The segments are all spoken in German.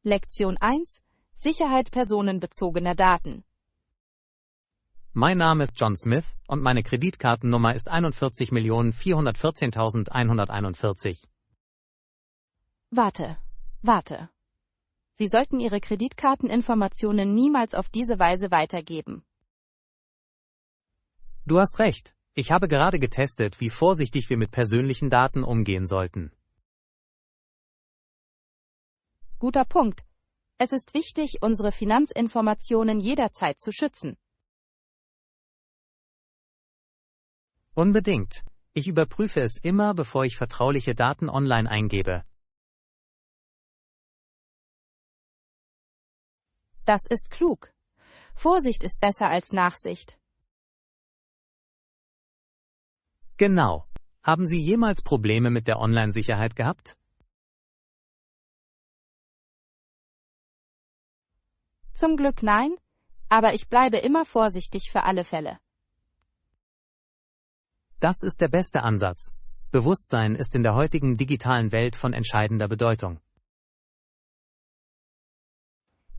Lektion 1: Sicherheit personenbezogener Daten. Mein Name ist John Smith und meine Kreditkartennummer ist 41.414.141. Warte. Sie sollten Ihre Kreditkarteninformationen niemals auf diese Weise weitergeben. Du hast recht. Ich habe gerade getestet, wie vorsichtig wir mit persönlichen Daten umgehen sollten. Guter Punkt. Es ist wichtig, unsere Finanzinformationen jederzeit zu schützen. Unbedingt. Ich überprüfe es immer, bevor ich vertrauliche Daten online eingebe. Das ist klug. Vorsicht ist besser als Nachsicht. Genau. Haben Sie jemals Probleme mit der Online-Sicherheit gehabt? Zum Glück nein, aber ich bleibe immer vorsichtig für alle Fälle. Das ist der beste Ansatz. Bewusstsein ist in der heutigen digitalen Welt von entscheidender Bedeutung.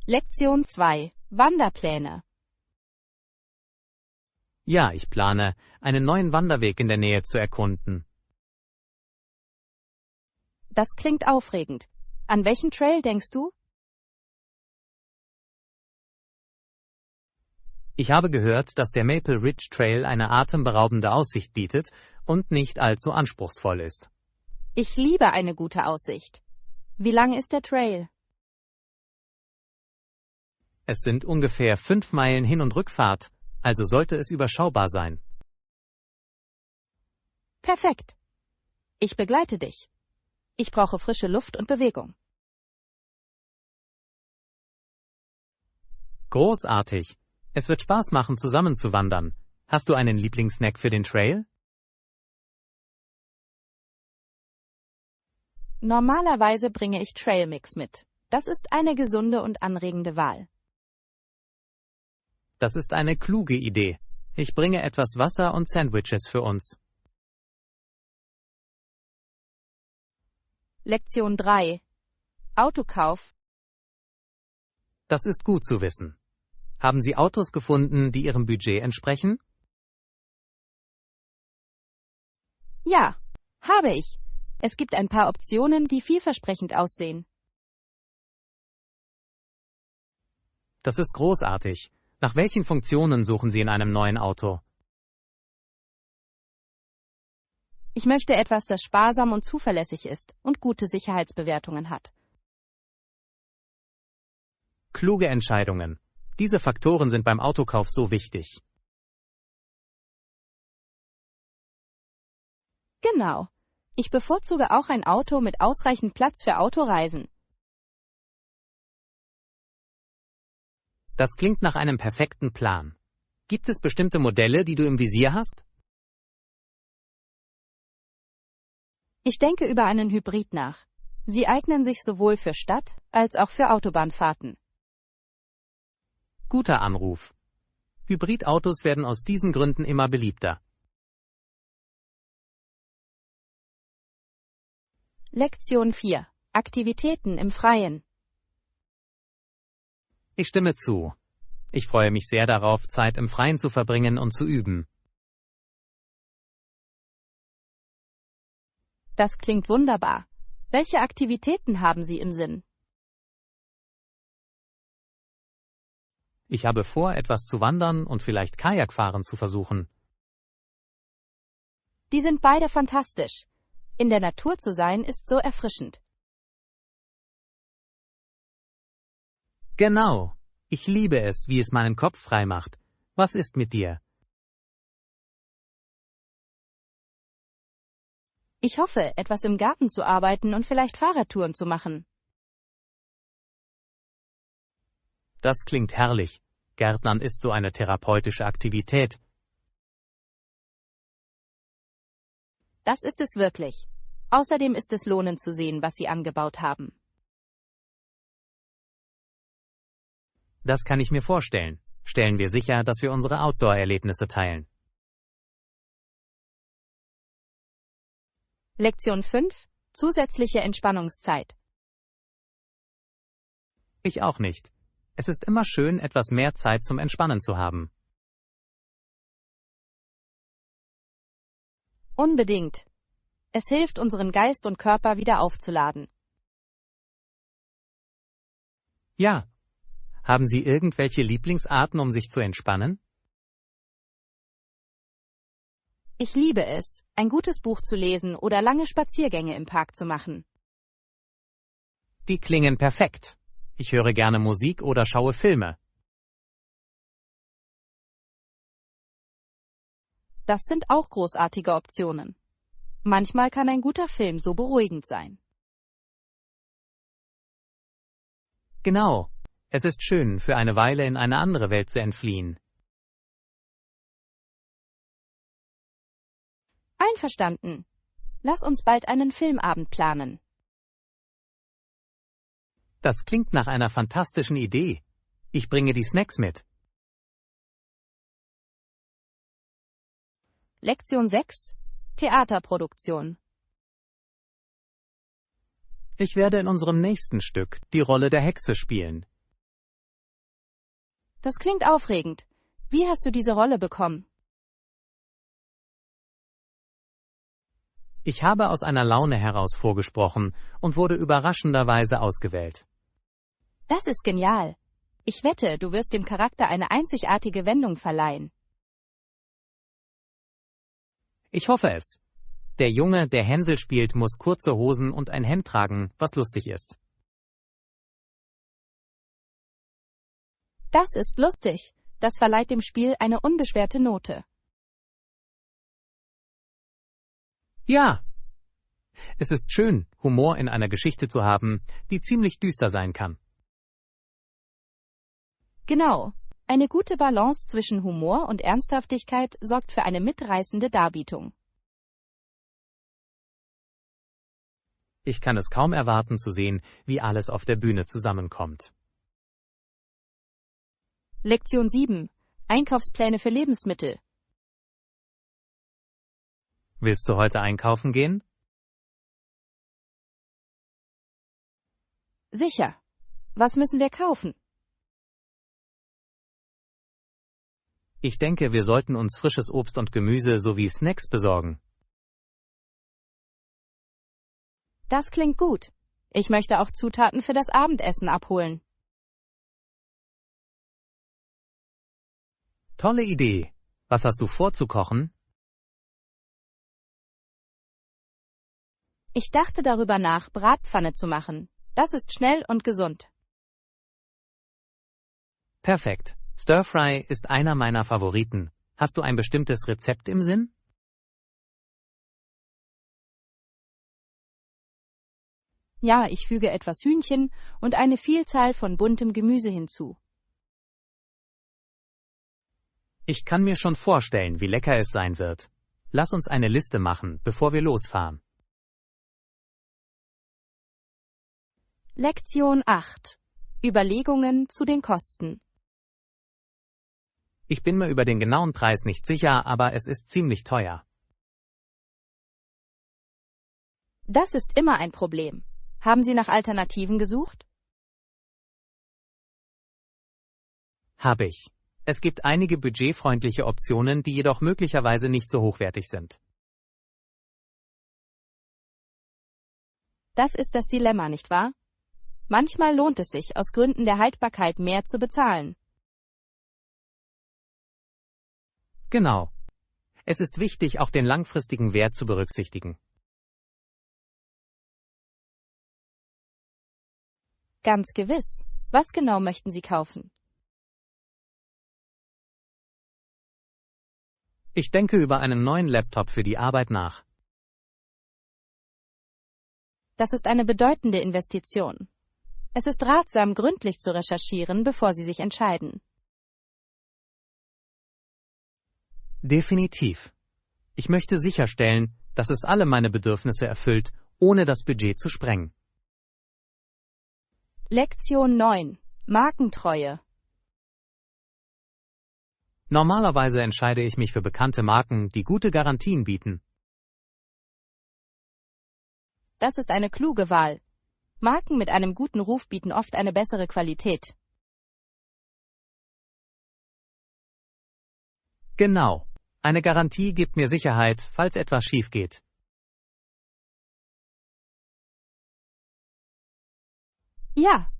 Lektion 2: Wanderpläne. Ja, ich plane, einen neuen Wanderweg in der Nähe zu erkunden. Das klingt aufregend. An welchen Trail denkst du? Ich habe gehört, dass der Maple Ridge Trail eine atemberaubende Aussicht bietet und nicht allzu anspruchsvoll ist. Ich liebe eine gute Aussicht. Wie lang ist der Trail? Es sind ungefähr 5 Meilen Hin- und Rückfahrt, also sollte es überschaubar sein. Perfekt. Ich begleite dich. Ich brauche frische Luft und Bewegung. Großartig. Es wird Spaß machen, zusammen zu wandern. Hast du einen Lieblingssnack für den Trail? Normalerweise bringe ich Trailmix mit. Das ist eine gesunde und anregende Wahl. Das ist eine kluge Idee. Ich bringe etwas Wasser und Sandwiches für uns. Lektion 3: Autokauf. Das ist gut zu wissen. Haben Sie Autos gefunden, die Ihrem Budget entsprechen? Ja, habe ich. Es gibt ein paar Optionen, die vielversprechend aussehen. Das ist großartig. Nach welchen Funktionen suchen Sie in einem neuen Auto? Ich möchte etwas, das sparsam und zuverlässig ist und gute Sicherheitsbewertungen hat. Kluge Entscheidungen. Diese Faktoren sind beim Autokauf so wichtig. Genau. Ich bevorzuge auch ein Auto mit ausreichend Platz für Autoreisen. Das klingt nach einem perfekten Plan. Gibt es bestimmte Modelle, die du im Visier hast? Ich denke über einen Hybrid nach. Sie eignen sich sowohl für Stadt- als auch für Autobahnfahrten. Guter Anruf. Hybridautos werden aus diesen Gründen immer beliebter. Lektion 4: Aktivitäten im Freien. Ich stimme zu. Ich freue mich sehr darauf, Zeit im Freien zu verbringen und zu üben. Das klingt wunderbar. Welche Aktivitäten haben Sie im Sinn? Ich habe vor, etwas zu wandern und vielleicht Kajakfahren zu versuchen. Die sind beide fantastisch. In der Natur zu sein ist so erfrischend. Genau. Ich liebe es, wie es meinen Kopf frei macht. Was ist mit dir? Ich hoffe, etwas im Garten zu arbeiten und vielleicht Fahrradtouren zu machen. Das klingt herrlich. Gärtnern ist so eine therapeutische Aktivität. Das ist es wirklich. Außerdem ist es lohnend zu sehen, was Sie angebaut haben. Das kann ich mir vorstellen. Stellen wir sicher, dass wir unsere Outdoor-Erlebnisse teilen. Lektion 5: Zusätzliche Entspannungszeit. Ich auch nicht. Es ist immer schön, etwas mehr Zeit zum Entspannen zu haben. Unbedingt. Es hilft, unseren Geist und Körper wieder aufzuladen. Ja. Haben Sie irgendwelche Lieblingsarten, um sich zu entspannen? Ich liebe es, ein gutes Buch zu lesen oder lange Spaziergänge im Park zu machen. Die klingen perfekt. Ich höre gerne Musik oder schaue Filme. Das sind auch großartige Optionen. Manchmal kann ein guter Film so beruhigend sein. Genau. Es ist schön, für eine Weile in eine andere Welt zu entfliehen. Einverstanden. Lass uns bald einen Filmabend planen. Das klingt nach einer fantastischen Idee. Ich bringe die Snacks mit. Lektion 6. Theaterproduktion. Ich werde in unserem nächsten Stück die Rolle der Hexe spielen. Das klingt aufregend. Wie hast du diese Rolle bekommen? Ich habe aus einer Laune heraus vorgesprochen und wurde überraschenderweise ausgewählt. Das ist genial. Ich wette, du wirst dem Charakter eine einzigartige Wendung verleihen. Ich hoffe es. Der Junge, der Hänsel spielt, muss kurze Hosen und ein Hemd tragen, was lustig ist. Das ist lustig. Das verleiht dem Spiel eine unbeschwerte Note. Ja. Es ist schön, Humor in einer Geschichte zu haben, die ziemlich düster sein kann. Genau. Eine gute Balance zwischen Humor und Ernsthaftigkeit sorgt für eine mitreißende Darbietung. Ich kann es kaum erwarten zu sehen, wie alles auf der Bühne zusammenkommt. Lektion 7. Einkaufspläne für Lebensmittel. Willst du heute einkaufen gehen? Sicher. Was müssen wir kaufen? Ich denke, wir sollten uns frisches Obst und Gemüse sowie Snacks besorgen. Das klingt gut. Ich möchte auch Zutaten für das Abendessen abholen. Tolle Idee. Was hast du vor zu kochen? Ich dachte darüber nach, Bratpfanne zu machen. Das ist schnell und gesund. Perfekt. Stir-Fry ist einer meiner Favoriten. Hast du ein bestimmtes Rezept im Sinn? Ja, ich füge etwas Hühnchen und eine Vielzahl von buntem Gemüse hinzu. Ich kann mir schon vorstellen, wie lecker es sein wird. Lass uns eine Liste machen, bevor wir losfahren. Lektion 8. Überlegungen zu den Kosten. Ich bin mir über den genauen Preis nicht sicher, aber es ist ziemlich teuer. Das ist immer ein Problem. Haben Sie nach Alternativen gesucht? Habe ich. Es gibt einige budgetfreundliche Optionen, die jedoch möglicherweise nicht so hochwertig sind. Das ist das Dilemma, nicht wahr? Manchmal lohnt es sich, aus Gründen der Haltbarkeit mehr zu bezahlen. Genau. Es ist wichtig, auch den langfristigen Wert zu berücksichtigen. Ganz gewiss. Was genau möchten Sie kaufen? Ich denke über einen neuen Laptop für die Arbeit nach. Das ist eine bedeutende Investition. Es ist ratsam, gründlich zu recherchieren, bevor Sie sich entscheiden. Definitiv. Ich möchte sicherstellen, dass es alle meine Bedürfnisse erfüllt, ohne das Budget zu sprengen. Lektion 9. Markentreue. Normalerweise entscheide ich mich für bekannte Marken, die gute Garantien bieten. Das ist eine kluge Wahl. Marken mit einem guten Ruf bieten oft eine bessere Qualität. Genau. Eine Garantie gibt mir Sicherheit, falls etwas schief geht. Ja,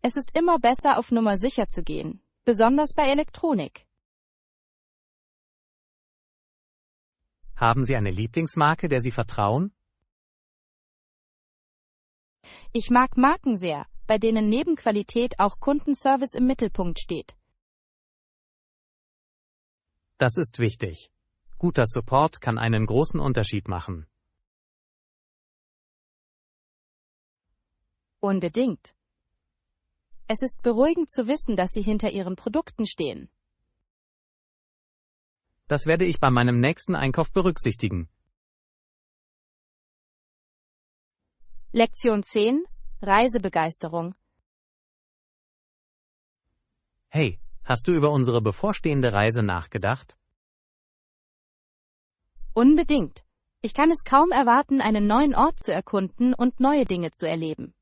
es ist immer besser, auf Nummer sicher zu gehen, besonders bei Elektronik. Haben Sie eine Lieblingsmarke, der Sie vertrauen? Ich mag Marken sehr, bei denen neben Qualität auch Kundenservice im Mittelpunkt steht. Das ist wichtig. Guter Support kann einen großen Unterschied machen. Unbedingt. Es ist beruhigend zu wissen, dass Sie hinter Ihren Produkten stehen. Das werde ich bei meinem nächsten Einkauf berücksichtigen. Lektion 10: Reisebegeisterung. Hey, hast du über unsere bevorstehende Reise nachgedacht? Unbedingt. Ich kann es kaum erwarten, einen neuen Ort zu erkunden und neue Dinge zu erleben.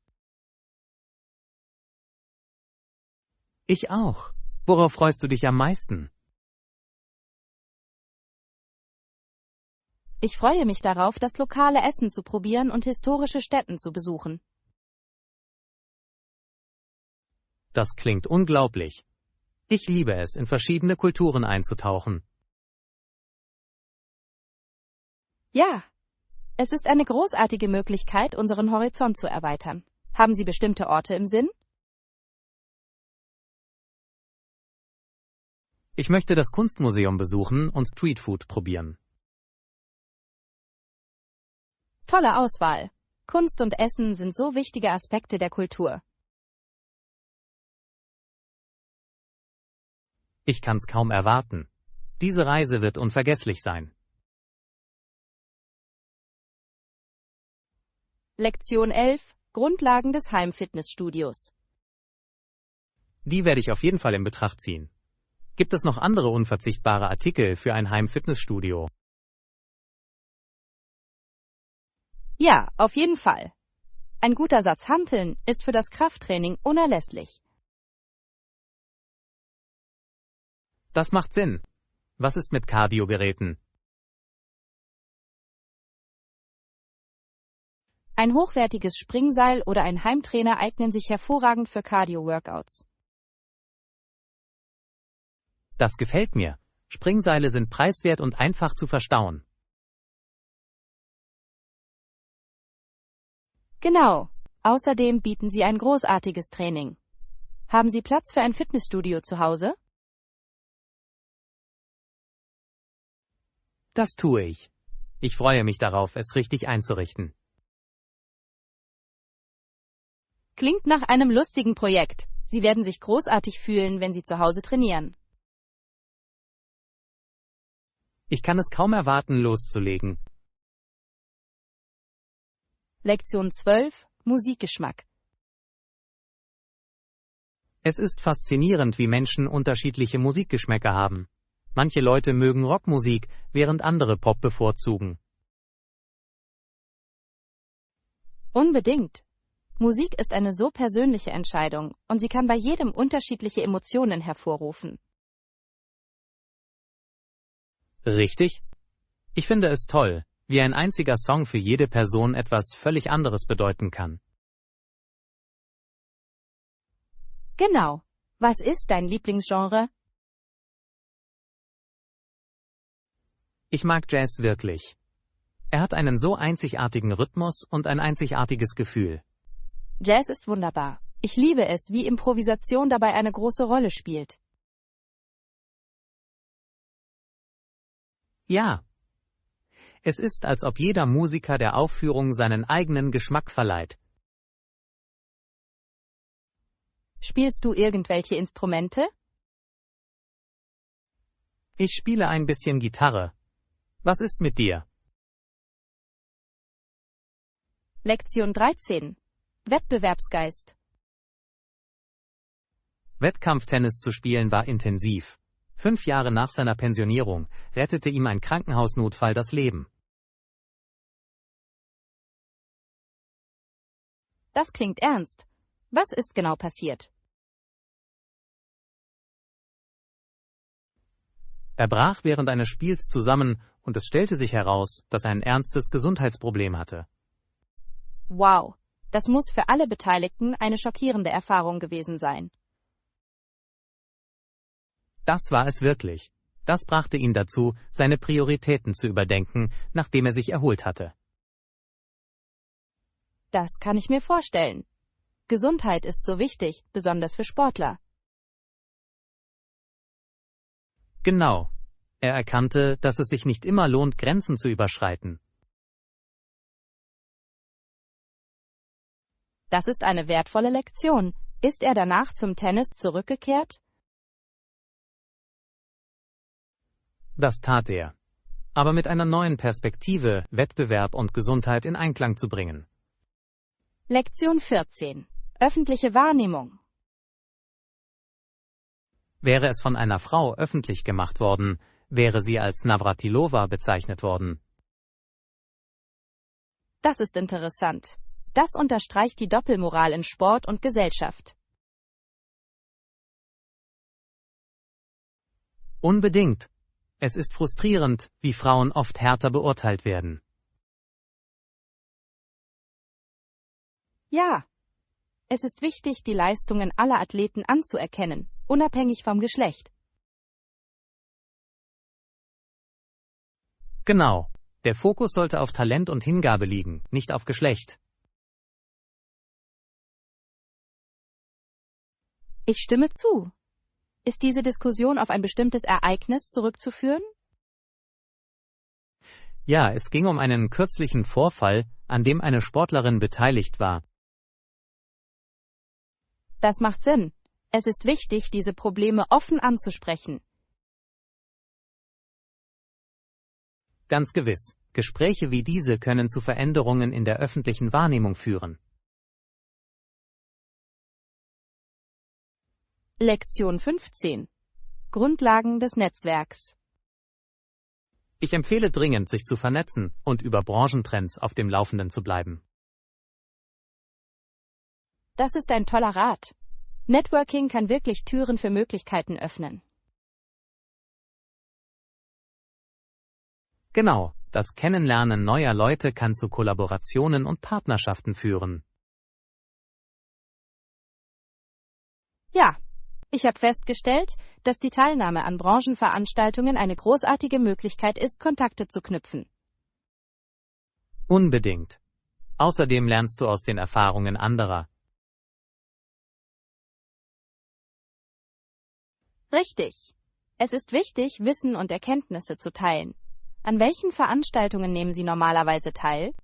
Ich auch. Worauf freust du dich am meisten? Ich freue mich darauf, das lokale Essen zu probieren und historische Stätten zu besuchen. Das klingt unglaublich. Ich liebe es, in verschiedene Kulturen einzutauchen. Ja, es ist eine großartige Möglichkeit, unseren Horizont zu erweitern. Haben Sie bestimmte Orte im Sinn? Ich möchte das Kunstmuseum besuchen und Streetfood probieren. Tolle Auswahl. Kunst und Essen sind so wichtige Aspekte der Kultur. Ich kann's kaum erwarten. Diese Reise wird unvergesslich sein. Lektion 11: Grundlagen des Heimfitnessstudios. Die werde ich auf jeden Fall in Betracht ziehen. Gibt es noch andere unverzichtbare Artikel für ein Heimfitnessstudio? Ja, auf jeden Fall. Ein guter Satz Hanteln ist für das Krafttraining unerlässlich. Das macht Sinn. Was ist mit Cardiogeräten? Ein hochwertiges Springseil oder ein Heimtrainer eignen sich hervorragend für Cardio-Workouts. Das gefällt mir. Springseile sind preiswert und einfach zu verstauen. Genau. Außerdem bieten sie ein großartiges Training. Haben Sie Platz für ein Fitnessstudio zu Hause? Das tue ich. Ich freue mich darauf, es richtig einzurichten. Klingt nach einem lustigen Projekt. Sie werden sich großartig fühlen, wenn Sie zu Hause trainieren. Ich kann es kaum erwarten, loszulegen. Lektion 12: Musikgeschmack. Es ist faszinierend, wie Menschen unterschiedliche Musikgeschmäcker haben. Manche Leute mögen Rockmusik, während andere Pop bevorzugen. Unbedingt. Musik ist eine so persönliche Entscheidung und sie kann bei jedem unterschiedliche Emotionen hervorrufen. Richtig? Ich finde es toll, wie ein einziger Song für jede Person etwas völlig anderes bedeuten kann. Genau. Was ist dein Lieblingsgenre? Ich mag Jazz wirklich. Er hat einen so einzigartigen Rhythmus und ein einzigartiges Gefühl. Jazz ist wunderbar. Ich liebe es, wie Improvisation dabei eine große Rolle spielt. Ja. Es ist, als ob jeder Musiker der Aufführung seinen eigenen Geschmack verleiht. Spielst du irgendwelche Instrumente? Ich spiele ein bisschen Gitarre. Was ist mit dir? Lektion 13: Wettbewerbsgeist. Wettkampftennis zu spielen war intensiv. 5 Jahre nach seiner Pensionierung rettete ihm ein Krankenhausnotfall das Leben. Das klingt ernst. Was ist genau passiert? Er brach während eines Spiels zusammen und es stellte sich heraus, dass er ein ernstes Gesundheitsproblem hatte. Wow, das muss für alle Beteiligten eine schockierende Erfahrung gewesen sein. Das war es wirklich. Das brachte ihn dazu, seine Prioritäten zu überdenken, nachdem er sich erholt hatte. Das kann ich mir vorstellen. Gesundheit ist so wichtig, besonders für Sportler. Genau. Er erkannte, dass es sich nicht immer lohnt, Grenzen zu überschreiten. Das ist eine wertvolle Lektion. Ist er danach zum Tennis zurückgekehrt? Das tat er. Aber mit einer neuen Perspektive, Wettbewerb und Gesundheit in Einklang zu bringen. Lektion 14. Öffentliche Wahrnehmung. Wäre es von einer Frau öffentlich gemacht worden, wäre sie als Navratilova bezeichnet worden. Das ist interessant. Das unterstreicht die Doppelmoral in Sport und Gesellschaft. Unbedingt. Es ist frustrierend, wie Frauen oft härter beurteilt werden. Ja. Es ist wichtig, die Leistungen aller Athleten anzuerkennen, unabhängig vom Geschlecht. Genau. Der Fokus sollte auf Talent und Hingabe liegen, nicht auf Geschlecht. Ich stimme zu. Ist diese Diskussion auf ein bestimmtes Ereignis zurückzuführen? Ja, es ging um einen kürzlichen Vorfall, an dem eine Sportlerin beteiligt war. Das macht Sinn. Es ist wichtig, diese Probleme offen anzusprechen. Ganz gewiss. Gespräche wie diese können zu Veränderungen in der öffentlichen Wahrnehmung führen. Lektion 15. Grundlagen des Netzwerks. Ich empfehle dringend, sich zu vernetzen und über Branchentrends auf dem Laufenden zu bleiben. Das ist ein toller Rat. Networking kann wirklich Türen für Möglichkeiten öffnen. Genau, das Kennenlernen neuer Leute kann zu Kollaborationen und Partnerschaften führen. Ja, ich habe festgestellt, dass die Teilnahme an Branchenveranstaltungen eine großartige Möglichkeit ist, Kontakte zu knüpfen. Unbedingt. Außerdem lernst du aus den Erfahrungen anderer. Richtig. Es ist wichtig, Wissen und Erkenntnisse zu teilen. An welchen Veranstaltungen nehmen Sie normalerweise teil?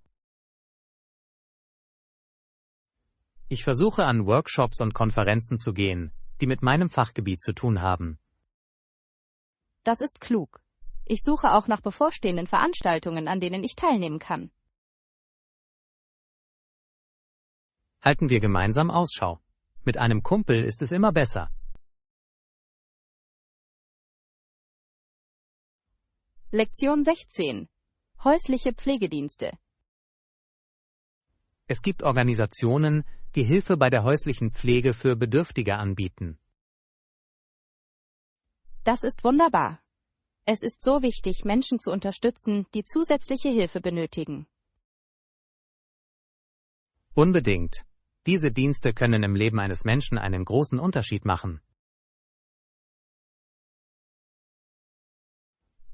Ich versuche an Workshops und Konferenzen zu gehen, die mit meinem Fachgebiet zu tun haben. Das ist klug. Ich suche auch nach bevorstehenden Veranstaltungen, an denen ich teilnehmen kann. Halten wir gemeinsam Ausschau. Mit einem Kumpel ist es immer besser. Lektion 16. Häusliche Pflegedienste. Es gibt Organisationen, die Hilfe bei der häuslichen Pflege für Bedürftige anbieten. Das ist wunderbar. Es ist so wichtig, Menschen zu unterstützen, die zusätzliche Hilfe benötigen. Unbedingt. Diese Dienste können im Leben eines Menschen einen großen Unterschied machen.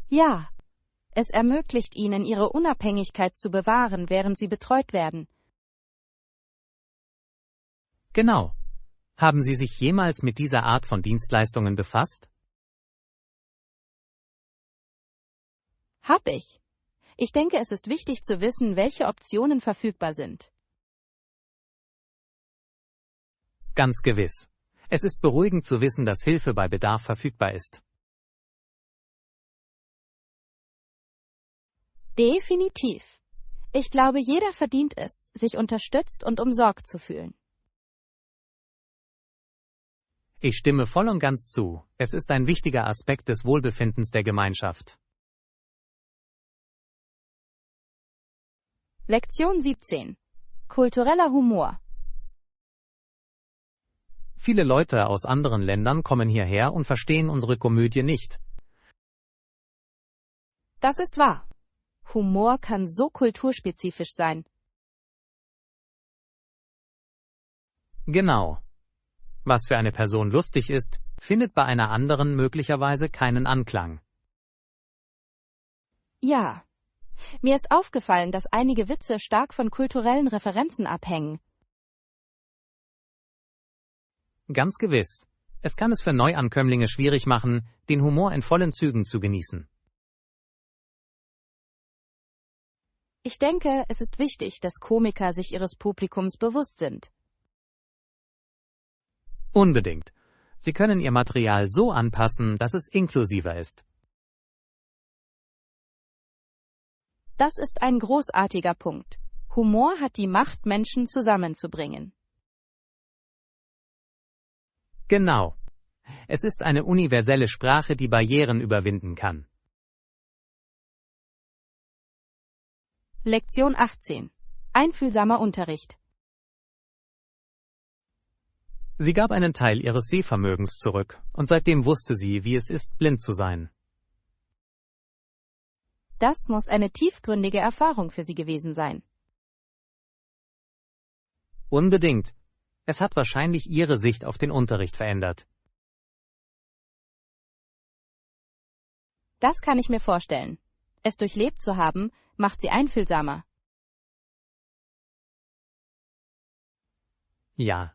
Ja, es ermöglicht ihnen, ihre Unabhängigkeit zu bewahren, während sie betreut werden. Genau. Haben Sie sich jemals mit dieser Art von Dienstleistungen befasst? Hab ich. Ich denke, es ist wichtig zu wissen, welche Optionen verfügbar sind. Ganz gewiss. Es ist beruhigend zu wissen, dass Hilfe bei Bedarf verfügbar ist. Definitiv. Ich glaube, jeder verdient es, sich unterstützt und umsorgt zu fühlen. Ich stimme voll und ganz zu. Es ist ein wichtiger Aspekt des Wohlbefindens der Gemeinschaft. Lektion 17. Kultureller Humor. Viele Leute aus anderen Ländern kommen hierher und verstehen unsere Komödie nicht. Das ist wahr. Humor kann so kulturspezifisch sein. Genau. Was für eine Person lustig ist, findet bei einer anderen möglicherweise keinen Anklang. Ja. Mir ist aufgefallen, dass einige Witze stark von kulturellen Referenzen abhängen. Ganz gewiss. Es kann es für Neuankömmlinge schwierig machen, den Humor in vollen Zügen zu genießen. Ich denke, es ist wichtig, dass Komiker sich ihres Publikums bewusst sind. Unbedingt. Sie können ihr Material so anpassen, dass es inklusiver ist. Das ist ein großartiger Punkt. Humor hat die Macht, Menschen zusammenzubringen. Genau. Es ist eine universelle Sprache, die Barrieren überwinden kann. Lektion 18. Einfühlsamer Unterricht. Sie gab einen Teil ihres Sehvermögens zurück, und seitdem wusste sie, wie es ist, blind zu sein. Das muss eine tiefgründige Erfahrung für sie gewesen sein. Unbedingt. Es hat wahrscheinlich ihre Sicht auf den Unterricht verändert. Das kann ich mir vorstellen. Es durchlebt zu haben, macht sie einfühlsamer. Ja.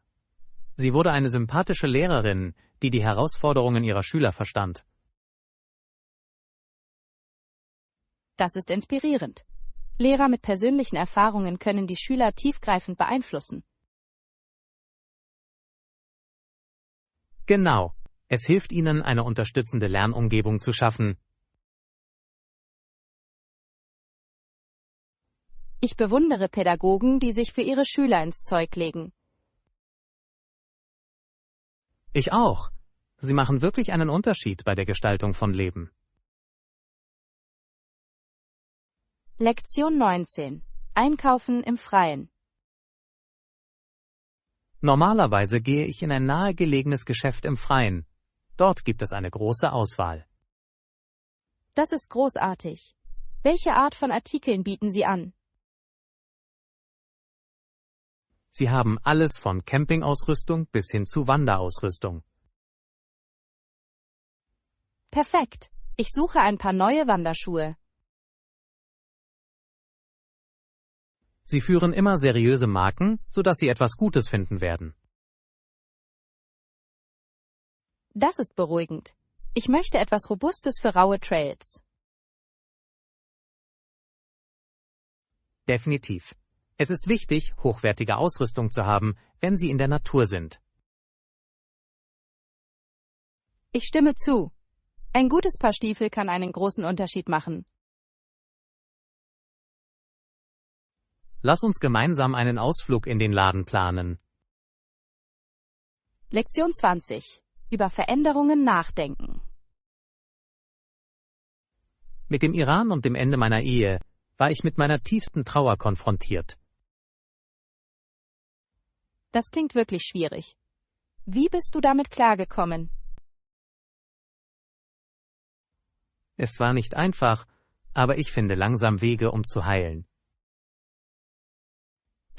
Sie wurde eine sympathische Lehrerin, die die Herausforderungen ihrer Schüler verstand. Das ist inspirierend. Lehrer mit persönlichen Erfahrungen können die Schüler tiefgreifend beeinflussen. Genau. Es hilft ihnen, eine unterstützende Lernumgebung zu schaffen. Ich bewundere Pädagogen, die sich für ihre Schüler ins Zeug legen. Ich auch. Sie machen wirklich einen Unterschied bei der Gestaltung von Leben. Lektion 19. Einkaufen im Freien. Normalerweise gehe ich in ein nahegelegenes Geschäft im Freien. Dort gibt es eine große Auswahl. Das ist großartig. Welche Art von Artikeln bieten Sie an? Sie haben alles von Campingausrüstung bis hin zu Wanderausrüstung. Perfekt. Ich suche ein paar neue Wanderschuhe. Sie führen immer seriöse Marken, sodass Sie etwas Gutes finden werden. Das ist beruhigend. Ich möchte etwas Robustes für raue Trails. Definitiv. Es ist wichtig, hochwertige Ausrüstung zu haben, wenn Sie in der Natur sind. Ich stimme zu. Ein gutes Paar Stiefel kann einen großen Unterschied machen. Lass uns gemeinsam einen Ausflug in den Laden planen. Lektion 20. Über Veränderungen nachdenken. Mit dem Iran und dem Ende meiner Ehe war ich mit meiner tiefsten Trauer konfrontiert. Das klingt wirklich schwierig. Wie bist du damit klargekommen? Es war nicht einfach, aber ich finde langsam Wege, um zu heilen.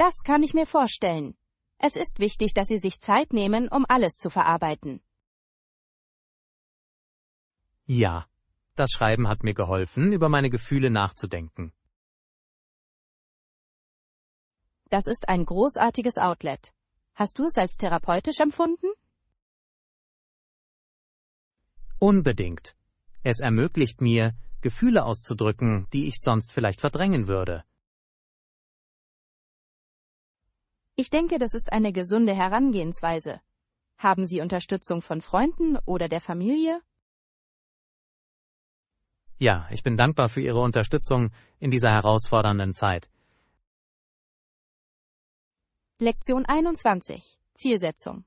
Das kann ich mir vorstellen. Es ist wichtig, dass Sie sich Zeit nehmen, um alles zu verarbeiten. Ja, das Schreiben hat mir geholfen, über meine Gefühle nachzudenken. Das ist ein großartiges Outlet. Hast du es als therapeutisch empfunden? Unbedingt. Es ermöglicht mir, Gefühle auszudrücken, die ich sonst vielleicht verdrängen würde. Ich denke, das ist eine gesunde Herangehensweise. Haben Sie Unterstützung von Freunden oder der Familie? Ja, ich bin dankbar für Ihre Unterstützung in dieser herausfordernden Zeit. Lektion 21. Zielsetzung.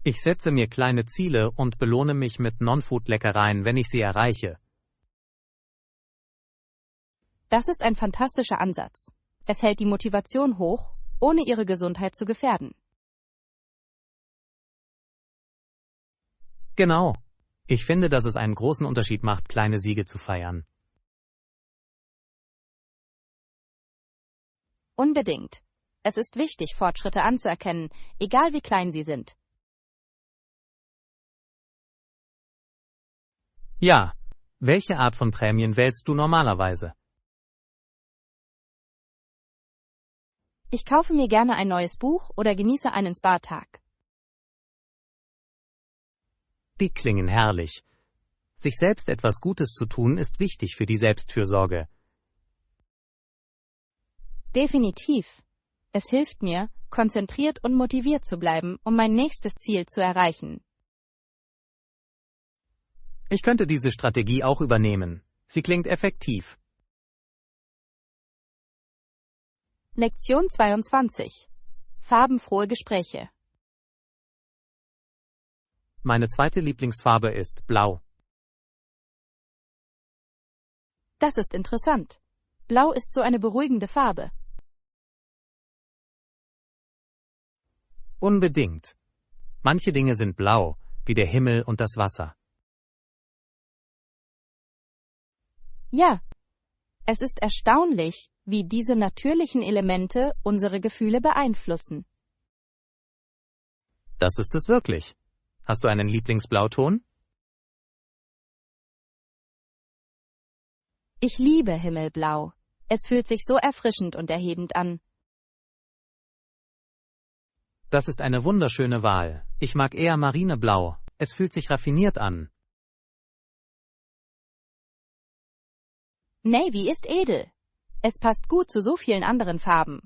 Ich setze mir kleine Ziele und belohne mich mit Non-Food-Leckereien, wenn ich sie erreiche. Das ist ein fantastischer Ansatz. Es hält die Motivation hoch, ohne Ihre Gesundheit zu gefährden. Genau. Ich finde, dass es einen großen Unterschied macht, kleine Siege zu feiern. Unbedingt. Es ist wichtig, Fortschritte anzuerkennen, egal wie klein sie sind. Ja. Welche Art von Prämien wählst du normalerweise? Ich kaufe mir gerne ein neues Buch oder genieße einen Spa-Tag. Die klingen herrlich. Sich selbst etwas Gutes zu tun, ist wichtig für die Selbstfürsorge. Definitiv. Es hilft mir, konzentriert und motiviert zu bleiben, um mein nächstes Ziel zu erreichen. Ich könnte diese Strategie auch übernehmen. Sie klingt effektiv. Lektion 22. Farbenfrohe Gespräche. Meine zweite Lieblingsfarbe ist Blau. Das ist interessant. Blau ist so eine beruhigende Farbe. Unbedingt. Manche Dinge sind blau, wie der Himmel und das Wasser. Ja, es ist erstaunlich, wie diese natürlichen Elemente unsere Gefühle beeinflussen. Das ist es wirklich. Hast du einen Lieblingsblauton? Ich liebe Himmelblau. Es fühlt sich so erfrischend und erhebend an. Das ist eine wunderschöne Wahl. Ich mag eher Marineblau. Es fühlt sich raffiniert an. Navy ist edel. Es passt gut zu so vielen anderen Farben.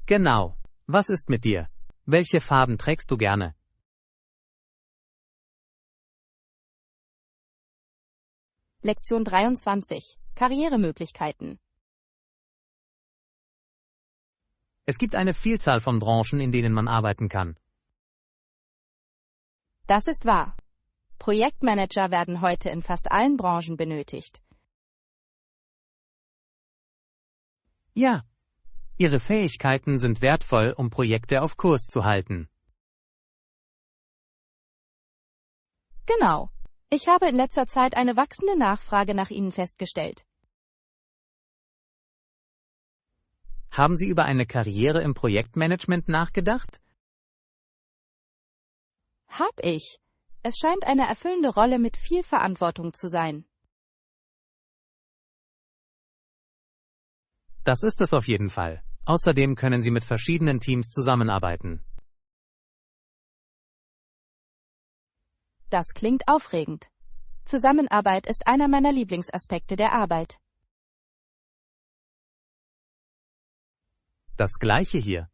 Genau. Was ist mit dir? Welche Farben trägst du gerne? Lektion 23. Karrieremöglichkeiten. Es gibt eine Vielzahl von Branchen, in denen man arbeiten kann. Das ist wahr. Projektmanager werden heute in fast allen Branchen benötigt. Ja. Ihre Fähigkeiten sind wertvoll, um Projekte auf Kurs zu halten. Genau. Ich habe in letzter Zeit eine wachsende Nachfrage nach ihnen festgestellt. Haben Sie über eine Karriere im Projektmanagement nachgedacht? Hab ich. Es scheint eine erfüllende Rolle mit viel Verantwortung zu sein. Das ist es auf jeden Fall. Außerdem können Sie mit verschiedenen Teams zusammenarbeiten. Das klingt aufregend. Zusammenarbeit ist einer meiner Lieblingsaspekte der Arbeit. Das Gleiche hier.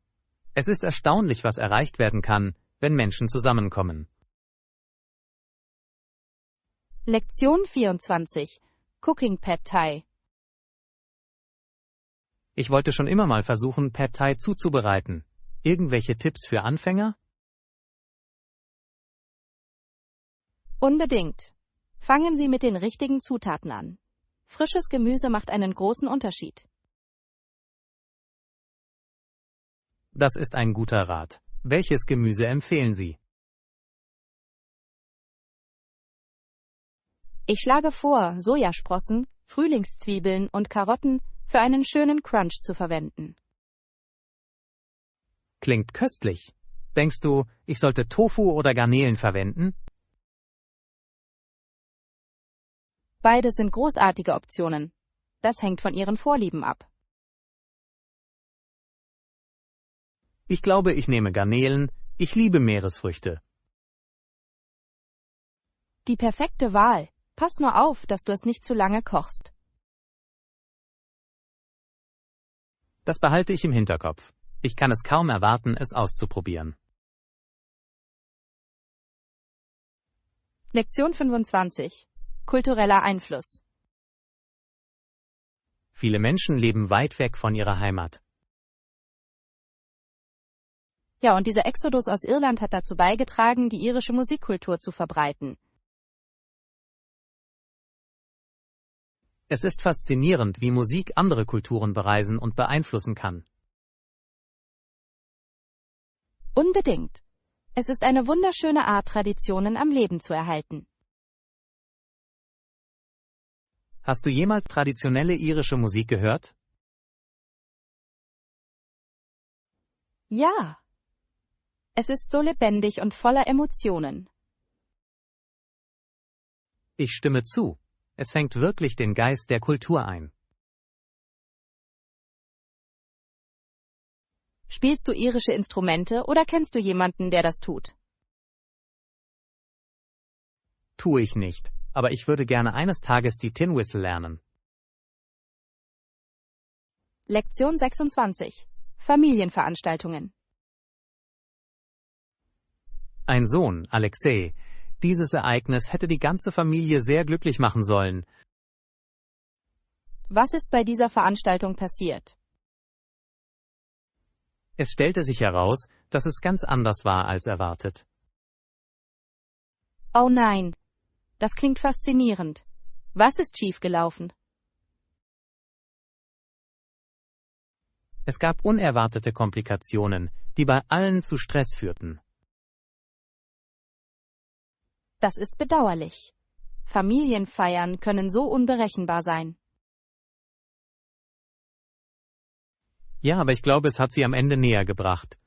Es ist erstaunlich, was erreicht werden kann, wenn Menschen zusammenkommen. Lektion 24. Cooking Pad Thai. Ich wollte schon immer mal versuchen, Pad Thai zuzubereiten. Irgendwelche Tipps für Anfänger? Unbedingt. Fangen Sie mit den richtigen Zutaten an. Frisches Gemüse macht einen großen Unterschied. Das ist ein guter Rat. Welches Gemüse empfehlen Sie? Ich schlage vor, Sojasprossen, Frühlingszwiebeln und Karotten für einen schönen Crunch zu verwenden. Klingt köstlich. Denkst du, ich sollte Tofu oder Garnelen verwenden? Beides sind großartige Optionen. Das hängt von Ihren Vorlieben ab. Ich glaube, ich nehme Garnelen. Ich liebe Meeresfrüchte. Die perfekte Wahl. Pass nur auf, dass du es nicht zu lange kochst. Das behalte ich im Hinterkopf. Ich kann es kaum erwarten, es auszuprobieren. Lektion 25. Kultureller Einfluss. Viele Menschen leben weit weg von ihrer Heimat. Ja, und dieser Exodus aus Irland hat dazu beigetragen, die irische Musikkultur zu verbreiten. Es ist faszinierend, wie Musik andere Kulturen bereisen und beeinflussen kann. Unbedingt. Es ist eine wunderschöne Art, Traditionen am Leben zu erhalten. Hast du jemals traditionelle irische Musik gehört? Ja. Es ist so lebendig und voller Emotionen. Ich stimme zu. Es fängt wirklich den Geist der Kultur ein. Spielst du irische Instrumente oder kennst du jemanden, der das tut? Tue ich nicht, aber ich würde gerne eines Tages die Tin Whistle lernen. Lektion 26. Familienveranstaltungen. Ein Sohn, Alexei. Dieses Ereignis hätte die ganze Familie sehr glücklich machen sollen. Was ist bei dieser Veranstaltung passiert? Es stellte sich heraus, dass es ganz anders war als erwartet. Oh nein. Das klingt faszinierend. Was ist schiefgelaufen? Es gab unerwartete Komplikationen, die bei allen zu Stress führten. Das ist bedauerlich. Familienfeiern können so unberechenbar sein. Ja, aber ich glaube, es hat sie am Ende näher gebracht.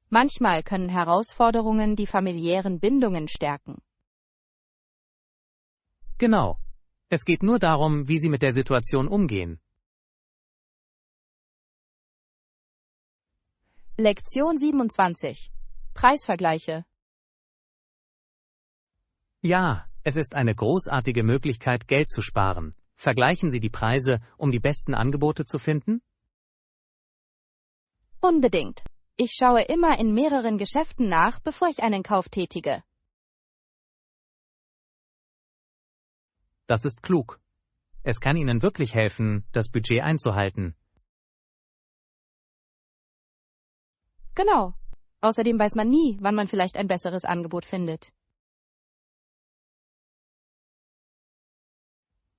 Manchmal können Herausforderungen die familiären Bindungen stärken. Genau. Es geht nur darum, wie sie mit der Situation umgehen. Lektion 27. Preisvergleiche. Ja, es ist eine großartige Möglichkeit, Geld zu sparen. Vergleichen Sie die Preise, um die besten Angebote zu finden? Unbedingt. Ich schaue immer in mehreren Geschäften nach, bevor ich einen Kauf tätige. Das ist klug. Es kann Ihnen wirklich helfen, das Budget einzuhalten. Genau. Außerdem weiß man nie, wann man vielleicht ein besseres Angebot findet.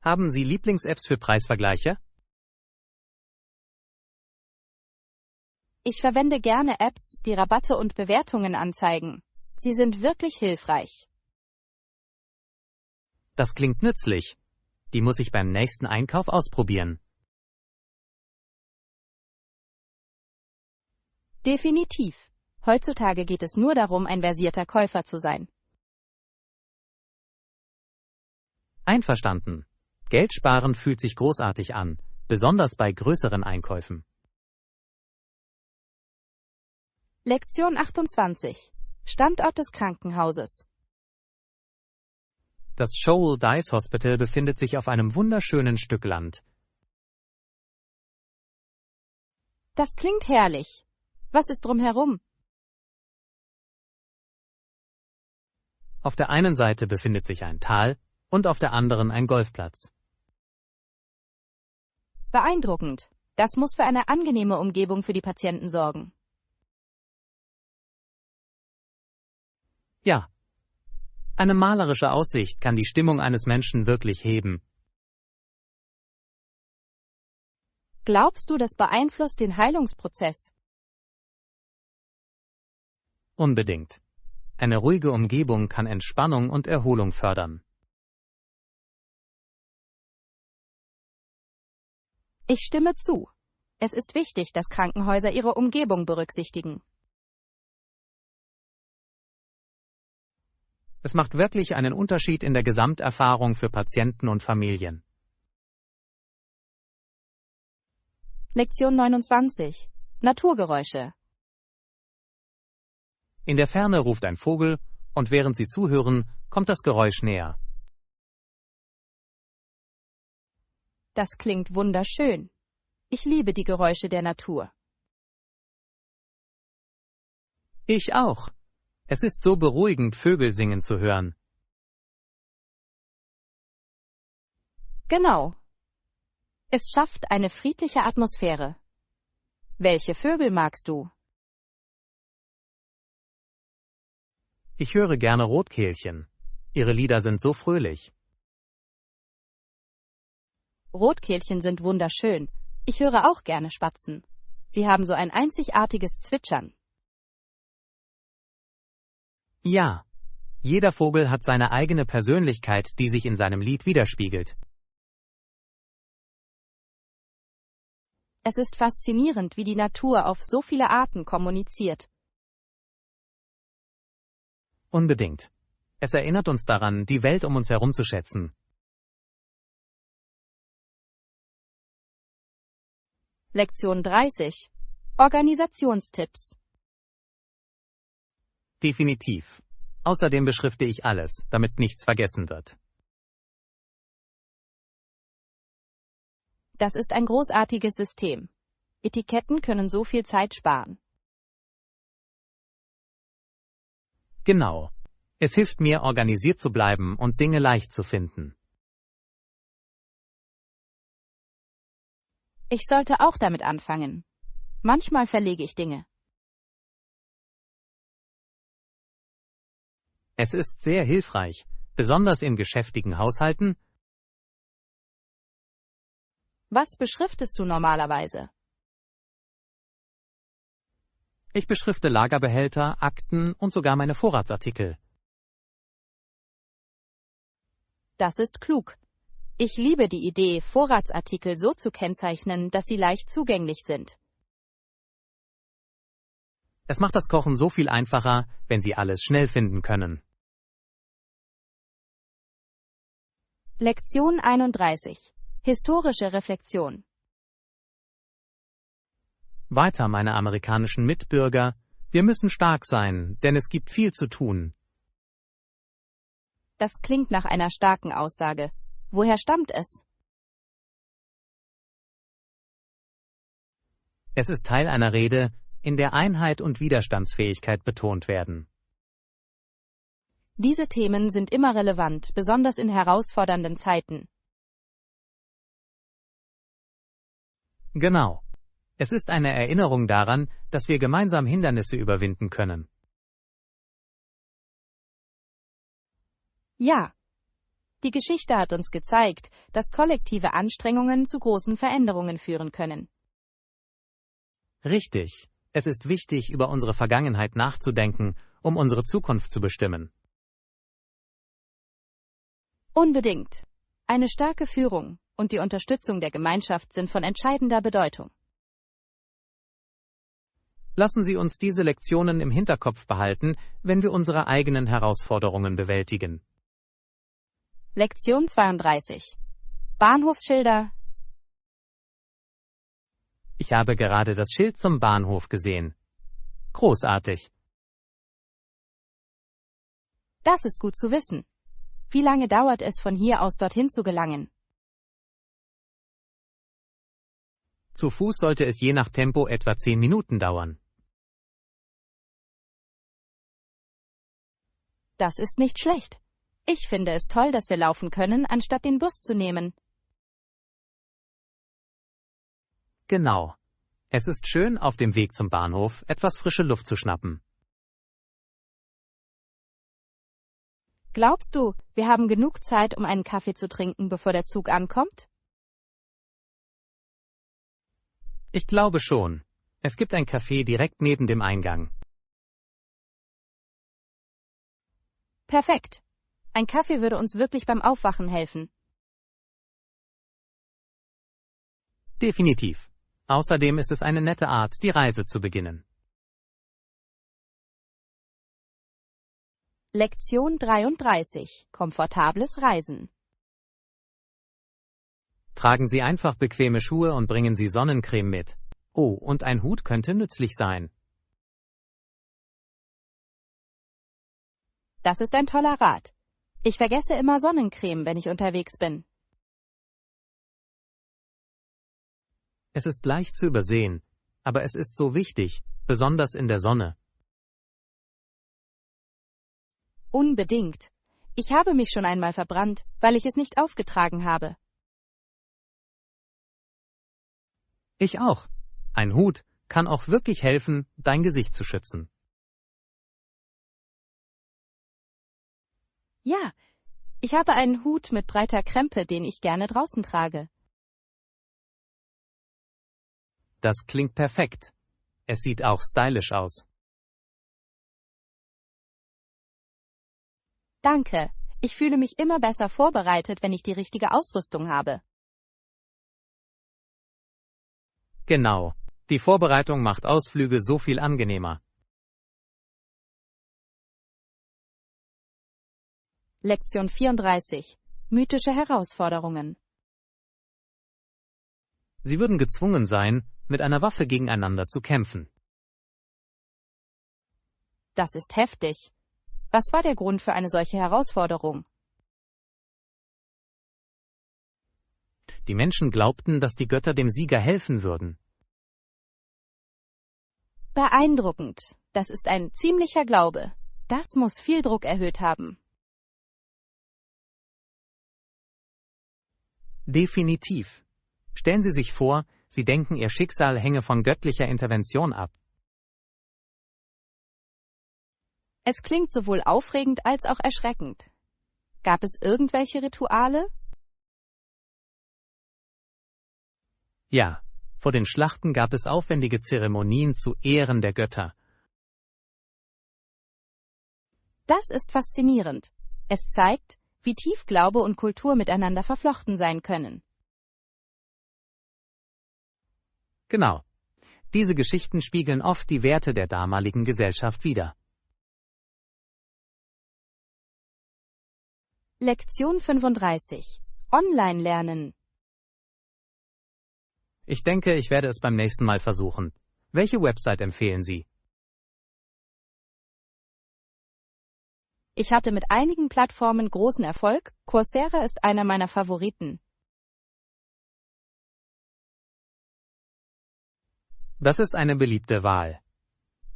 Haben Sie Lieblings-Apps für Preisvergleiche? Ich verwende gerne Apps, die Rabatte und Bewertungen anzeigen. Sie sind wirklich hilfreich. Das klingt nützlich. Die muss ich beim nächsten Einkauf ausprobieren. Definitiv. Heutzutage geht es nur darum, ein versierter Käufer zu sein. Einverstanden. Geld sparen fühlt sich großartig an, besonders bei größeren Einkäufen. Lektion 28. Standort des Krankenhauses. Das Shoal Dice Hospital befindet sich auf einem wunderschönen Stück Land. Das klingt herrlich. Was ist drumherum? Auf der einen Seite befindet sich ein Tal und auf der anderen ein Golfplatz. Beeindruckend. Das muss für eine angenehme Umgebung für die Patienten sorgen. Ja. Eine malerische Aussicht kann die Stimmung eines Menschen wirklich heben. Glaubst du, das beeinflusst den Heilungsprozess? Unbedingt. Eine ruhige Umgebung kann Entspannung und Erholung fördern. Ich stimme zu. Es ist wichtig, dass Krankenhäuser ihre Umgebung berücksichtigen. Es macht wirklich einen Unterschied in der Gesamterfahrung für Patienten und Familien. Lektion 29. Naturgeräusche. In der Ferne ruft ein Vogel, und während Sie zuhören, kommt das Geräusch näher. Das klingt wunderschön. Ich liebe die Geräusche der Natur. Ich auch. Es ist so beruhigend, Vögel singen zu hören. Genau. Es schafft eine friedliche Atmosphäre. Welche Vögel magst du? Ich höre gerne Rotkehlchen. Ihre Lieder sind so fröhlich. Rotkehlchen sind wunderschön. Ich höre auch gerne Spatzen. Sie haben so ein einzigartiges Zwitschern. Ja, jeder Vogel hat seine eigene Persönlichkeit, die sich in seinem Lied widerspiegelt. Es ist faszinierend, wie die Natur auf so viele Arten kommuniziert. Unbedingt. Es erinnert uns daran, die Welt um uns herum zu schätzen. Lektion 30. Organisationstipps. Definitiv. Außerdem beschrifte ich alles, damit nichts vergessen wird. Das ist ein großartiges System. Etiketten können so viel Zeit sparen. Genau. Es hilft mir, organisiert zu bleiben und Dinge leicht zu finden. Ich sollte auch damit anfangen. Manchmal verlege ich Dinge. Es ist sehr hilfreich, besonders in geschäftigen Haushalten. Was beschriftest du normalerweise? Ich beschrifte Lagerbehälter, Akten und sogar meine Vorratsartikel. Das ist klug. Ich liebe die Idee, Vorratsartikel so zu kennzeichnen, dass sie leicht zugänglich sind. Es macht das Kochen so viel einfacher, wenn Sie alles schnell finden können. Lektion 31. Historische Reflexion. Weiter, meine amerikanischen Mitbürger, wir müssen stark sein, denn es gibt viel zu tun. Das klingt nach einer starken Aussage. Woher stammt es? Es ist Teil einer Rede, in der Einheit und Widerstandsfähigkeit betont werden. Diese Themen sind immer relevant, besonders in herausfordernden Zeiten. Genau. Es ist eine Erinnerung daran, dass wir gemeinsam Hindernisse überwinden können. Ja. Die Geschichte hat uns gezeigt, dass kollektive Anstrengungen zu großen Veränderungen führen können. Richtig. Es ist wichtig, über unsere Vergangenheit nachzudenken, um unsere Zukunft zu bestimmen. Unbedingt. Eine starke Führung und die Unterstützung der Gemeinschaft sind von entscheidender Bedeutung. Lassen Sie uns diese Lektionen im Hinterkopf behalten, wenn wir unsere eigenen Herausforderungen bewältigen. Lektion 32. Bahnhofsschilder. Ich habe gerade das Schild zum Bahnhof gesehen. Großartig. Das ist gut zu wissen. Wie lange dauert es von hier aus dorthin zu gelangen? Zu Fuß sollte es je nach Tempo etwa 10 Minuten dauern. Das ist nicht schlecht. Ich finde es toll, dass wir laufen können, anstatt den Bus zu nehmen. Genau. Es ist schön, auf dem Weg zum Bahnhof etwas frische Luft zu schnappen. Glaubst du, wir haben genug Zeit, um einen Kaffee zu trinken, bevor der Zug ankommt? Ich glaube schon. Es gibt ein Café direkt neben dem Eingang. Perfekt. Ein Kaffee würde uns wirklich beim Aufwachen helfen. Definitiv. Außerdem ist es eine nette Art, die Reise zu beginnen. Lektion 33. Komfortables Reisen. Tragen Sie einfach bequeme Schuhe und bringen Sie Sonnencreme mit. Oh, und ein Hut könnte nützlich sein. Das ist ein toller Rat. Ich vergesse immer Sonnencreme, wenn ich unterwegs bin. Es ist leicht zu übersehen, aber es ist so wichtig, besonders in der Sonne. Unbedingt. Ich habe mich schon einmal verbrannt, weil ich es nicht aufgetragen habe. Ich auch. Ein Hut kann auch wirklich helfen, dein Gesicht zu schützen. Ja, ich habe einen Hut mit breiter Krempe, den ich gerne draußen trage. Das klingt perfekt. Es sieht auch stylisch aus. Danke. Ich fühle mich immer besser vorbereitet, wenn ich die richtige Ausrüstung habe. Genau. Die Vorbereitung macht Ausflüge so viel angenehmer. Lektion 34. Mythische Herausforderungen. Sie würden gezwungen sein, mit einer Waffe gegeneinander zu kämpfen. Das ist heftig. Was war der Grund für eine solche Herausforderung? Die Menschen glaubten, dass die Götter dem Sieger helfen würden. Beeindruckend. Das ist ein ziemlicher Glaube. Das muss viel Druck erhöht haben. Definitiv. Stellen Sie sich vor, Sie denken, Ihr Schicksal hänge von göttlicher Intervention ab. Es klingt sowohl aufregend als auch erschreckend. Gab es irgendwelche Rituale? Ja, vor den Schlachten gab es aufwendige Zeremonien zu Ehren der Götter. Das ist faszinierend. Es zeigt, wie tief Glaube und Kultur miteinander verflochten sein können. Genau. Diese Geschichten spiegeln oft die Werte der damaligen Gesellschaft wider. Lektion 35. Online lernen. Ich denke, ich werde es beim nächsten Mal versuchen. Welche Website empfehlen Sie? Ich hatte mit einigen Plattformen großen Erfolg. Coursera ist einer meiner Favoriten. Das ist eine beliebte Wahl.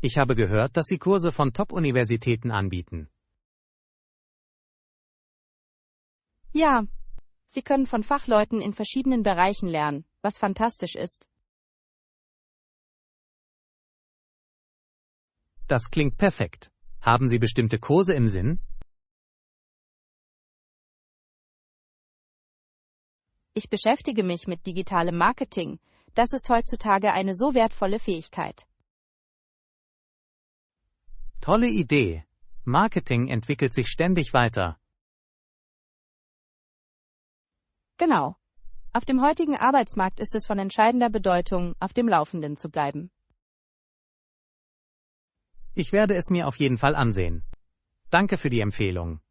Ich habe gehört, dass Sie Kurse von Top-Universitäten anbieten. Ja, Sie können von Fachleuten in verschiedenen Bereichen lernen, was fantastisch ist. Das klingt perfekt. Haben Sie bestimmte Kurse im Sinn? Ich beschäftige mich mit digitalem Marketing. Das ist heutzutage eine so wertvolle Fähigkeit. Tolle Idee. Marketing entwickelt sich ständig weiter. Genau. Auf dem heutigen Arbeitsmarkt ist es von entscheidender Bedeutung, auf dem Laufenden zu bleiben. Ich werde es mir auf jeden Fall ansehen. Danke für die Empfehlung.